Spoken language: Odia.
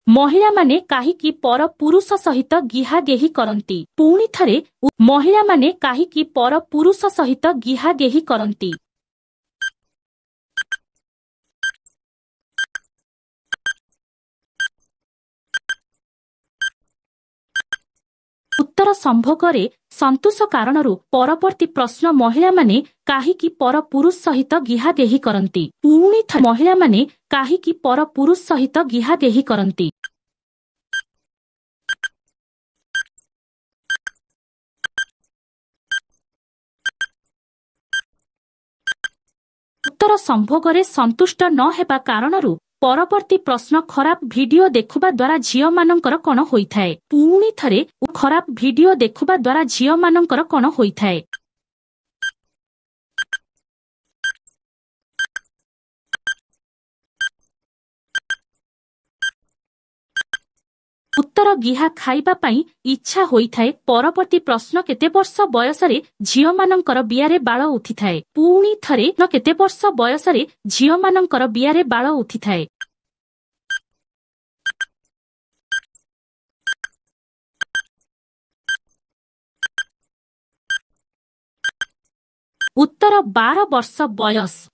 ମହିଳାମାନେ କାହିଁକି ପର ପୁରୁଷ ସହିତ ଗିହାଗେହି କରନ୍ତି? ପୁଣି ଥରେ ମହିଳାମାନେ କାହିଁକି ପର ପୁରୁଷ ସହିତ ଗିହାଗେହି କରନ୍ତି? ଉତ୍ତର ସମ୍ଭୋଗରେ ସନ୍ତୋଷ କାରଣରୁ ପରବର୍ତ୍ତୀ ପ୍ରଶ୍ନ ମହିଳାମାନେ କାହିଁକି ପର ପୁରୁଷ ସହିତ ଗିହାଗେହି କରନ୍ତି? ପୁଣି ଥରେ ମହିଳାମାନେ କାହିଁକି ପର ପୁରୁଷ ସହିତ ଗିହାଗେହି କରନ୍ତି? ଉତ୍ତର ସମ୍ଭୋଗରେ ସନ୍ତୁଷ୍ଟ ନ ହେବା କାରଣରୁ ପରବର୍ତ୍ତୀ ପ୍ରଶ୍ନ ଖରାପ ଭିଡିଓ ଦେଖୁବା ଦ୍ୱାରା ଝିଅମାନଙ୍କର କଣ ହୋଇଥାଏ? ପୁଣି ଥରେ ଖରାପ ଭିଡିଓ ଦେଖୁବା ଦ୍ୱାରା ଝିଅମାନଙ୍କର କଣ ହୋଇଥାଏ? ଉତ୍ତର ଗିହା ଖାଇବା ପାଇଁ ଇଚ୍ଛା ହୋଇଥାଏ। ପରବର୍ତ୍ତୀ ପ୍ରଶ୍ନ କେତେ ବର୍ଷ ବୟସରେ ଝିଅମାନଙ୍କର ବିଆରେ ବାଳ ଉଠିଥାଏ? ପୁଣି ଥରେ କେତେ ବର୍ଷ ବୟସରେ ଝିଅମାନଙ୍କର ବିଆରେ ବାଳ ଉଠିଥାଏ? ଉତ୍ତର 12 ବର୍ଷ ବୟସ।